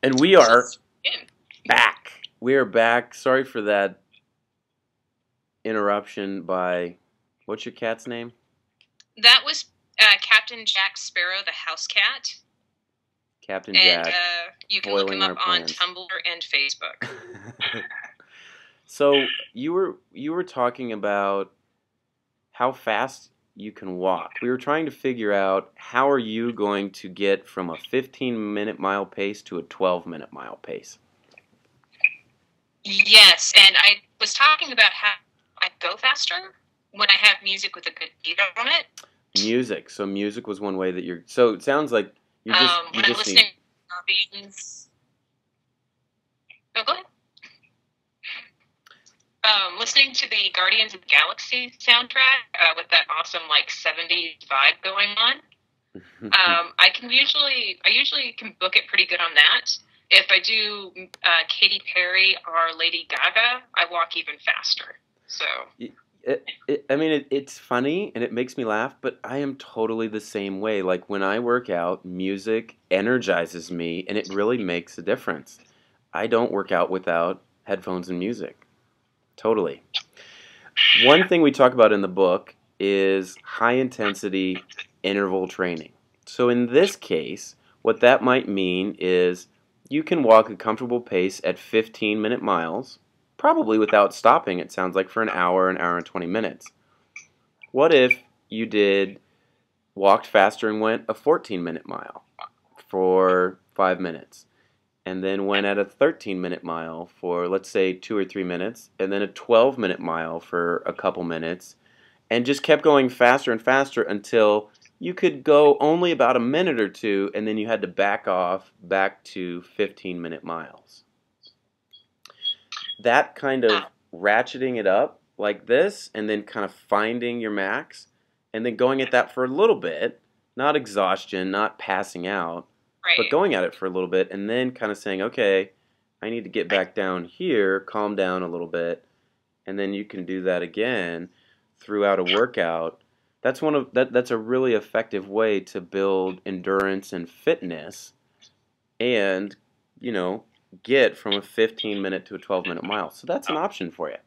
And we are back. We are back. Sorry for that interruption by, what's your cat's name? That was Captain Jack Sparrow, the house cat. Captain Jack. And you can look him up on Tumblr and Facebook. So you were talking about how fast you can walk. We were trying to figure out how are you going to get from a 15-minute mile pace to a 12-minute mile pace. Yes, and I was talking about how I go faster when I have music with a good beat on it. Music. So music was one way that you're. So it sounds like you're just. When I'm listening to Guardians. Oh, go ahead. Listening to the Guardians of the Galaxy soundtrack with that awesome 70s vibe going on. I usually can book it pretty good on that. If I do Katy Perry or Lady Gaga, I walk even faster. So it's funny and it makes me laugh, but I am totally the same way. Like when I work out, music energizes me and it really makes a difference. I don't work out without headphones and music. Totally. One thing we talk about in the book is high intensity interval training. So in this case, what that might mean is you can walk a comfortable pace at 15-minute miles, probably without stopping, it sounds like, for an hour and 20 minutes. What if you walked faster and went a 14-minute mile for 5 minutes, and then went at a 13-minute mile for, let's say, 2 or 3 minutes, and then a 12-minute mile for a couple minutes, and just kept going faster and faster until you could go only about a minute or two, and then you had to back off back to 15-minute miles. That kind of ratcheting it up like this, and then kind of finding your max, and then going at that for a little bit, not exhaustion, not passing out, right, but going at it for a little bit, and then kind of saying, okay, I need to get back down here, calm down a little bit, and then you can do that again throughout a workout. That's that's a really effective way to build endurance and fitness, and get from a 15-minute to a 12-minute mile. So that's an option for you.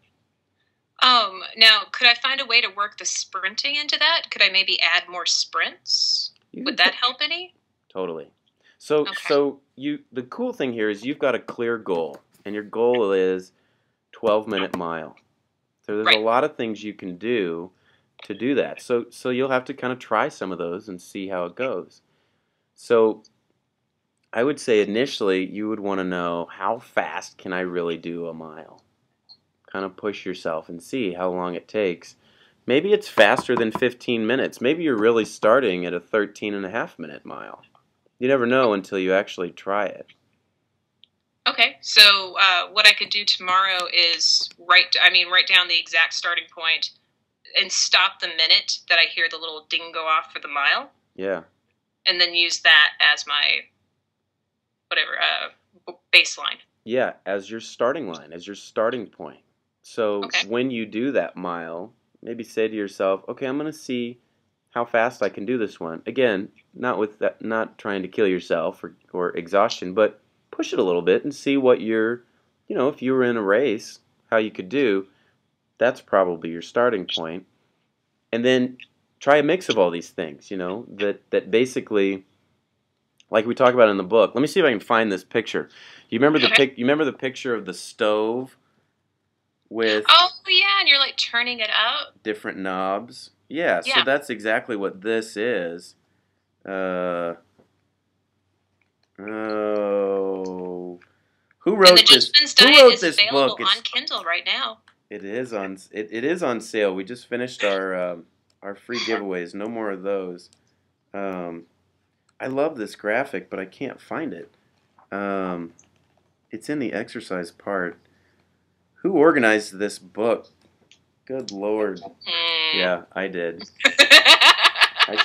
Now, could I find a way to work the sprinting into that? Could I maybe add more sprints? Would that help any? Totally. So the cool thing here is you've got a clear goal, and your goal is 12-minute mile. So there's a lot of things you can do to do that. So you'll have to kind of try some of those and see how it goes. So I would say initially you would want to know, how fast can I really do a mile? Kind of push yourself and see how long it takes. Maybe it's faster than 15 minutes. Maybe you're really starting at a 13.5-minute mile. You never know until you actually try it. Okay, so what I could do tomorrow is write down the exact starting point and stop the minute that I hear the little ding go off for the mile. Yeah. And then use that as my baseline. Yeah, as your starting line, as your starting point. So when you do that mile, maybe say to yourself, okay, I'm going to see how fast I can do this one. Again, not trying to kill yourself or exhaustion, but push it a little bit and see what if you were in a race, how you could do. That's probably your starting point. And then try a mix of all these things, that basically, like we talk about in the book. Let me see if I can find this picture. You remember you remember the picture of the stove with and you're turning it up? Different knobs. Yeah, so that's exactly what this is. Who wrote this? Who wrote this book? It's on Kindle right now. It is on sale. We just finished our free giveaways. No more of those. I love this graphic, but I can't find it. It's in the exercise part. Who organized this book? Good Lord. Yeah, I did. I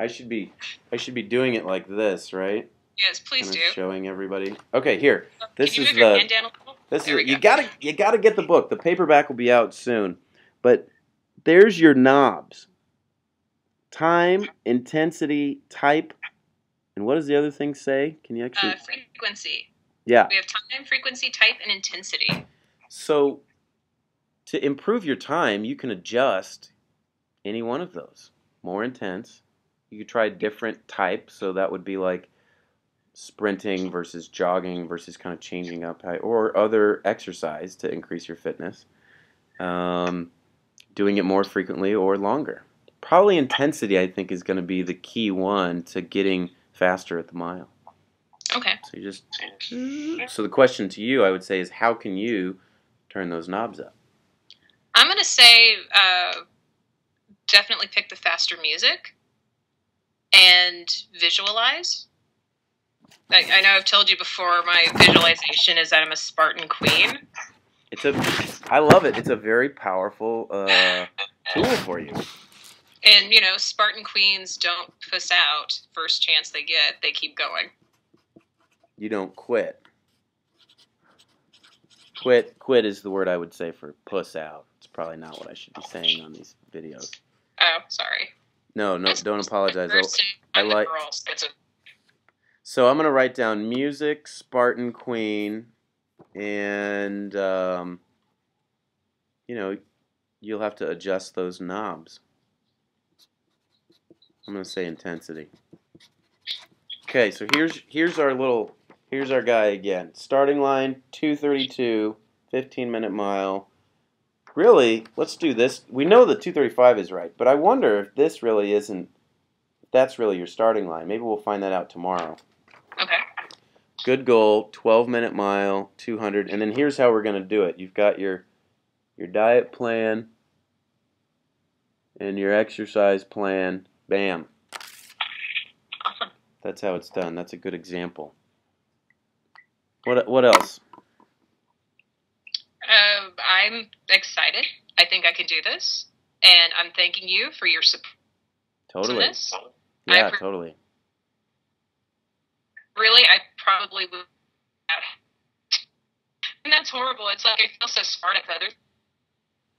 should be doing it like this, right? Yes, please do. Showing everybody. Okay, here. This is your hand down a little? This is you gotta get the book. The paperback will be out soon. But there's your knobs. Time, intensity, type, And what does the other thing say? Can you actually? Frequency. Yeah. We have time, frequency, type, and intensity. So to improve your time, you can adjust any one of those. More intense. You could try different types. So that would be like sprinting versus jogging versus kind of changing up, or other exercise to increase your fitness. Doing it more frequently or longer. Probably intensity, I think, is going to be the key one to getting faster at the mile. Okay. So the question to you, I would say, is how can you turn those knobs up? I'm going to say definitely pick the faster music and visualize. I know I've told you before, my visualization is that I'm a Spartan queen. I love it. It's a very powerful tool for you. And, Spartan queens don't puss out first chance they get. They keep going. You don't quit. Quit is the word I would say for puss out. It's probably not what I should be saying on these videos. Oh, sorry. No, don't apologize. So I'm going to write down music, Spartan queen, and, you'll have to adjust those knobs. I'm going to say intensity. Okay, so here's our guy again. Starting line 232, 15-minute mile. Really, let's do this. We know that 235 is right, but I wonder if this really isn't. If that's really your starting line. Maybe we'll find that out tomorrow. Okay. Good goal, 12-minute mile, 200, and then here's how we're going to do it. You've got your diet plan and your exercise plan. Bam. Awesome. That's how it's done. That's a good example. What else? I'm excited. I think I can do this, and I'm thanking you for your support. Totally. Yeah, totally. Really, I probably would. And that's horrible. It's like I feel so smart at others.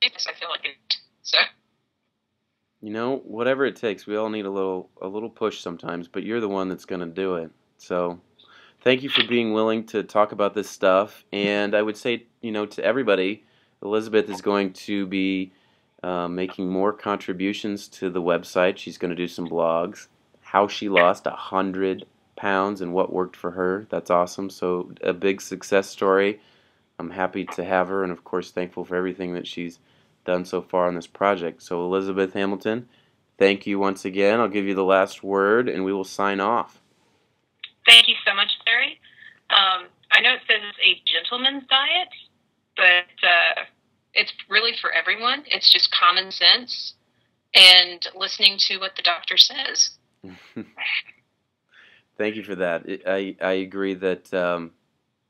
I feel like it. So. Whatever it takes, we all need a little push sometimes, but you're the one that's going to do it. So, thank you for being willing to talk about this stuff. And I would say, to everybody, Elizabeth is going to be making more contributions to the website. She's going to do some blogs. How she lost 100 pounds and what worked for her. That's awesome. So, a big success story. I'm happy to have her, and of course, thankful for everything that she's done so far on this project. So Elizabeth Hamilton, thank you once again. I'll give you the last word and we will sign off. Thank you so much, Larry. I know it says it's a gentleman's diet, but it's really for everyone. It's just common sense and listening to what the doctor says. Thank you for that. I agree that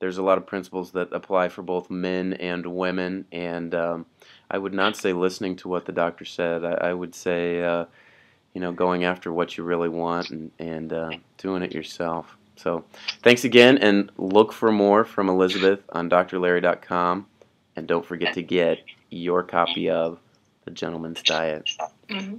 there's a lot of principles that apply for both men and women, and I would not say listening to what the doctor said. I would say, going after what you really want and doing it yourself. So thanks again, and look for more from Elizabeth on drlarry.com, and don't forget to get your copy of The Gentleman's Diet. Mm-hmm.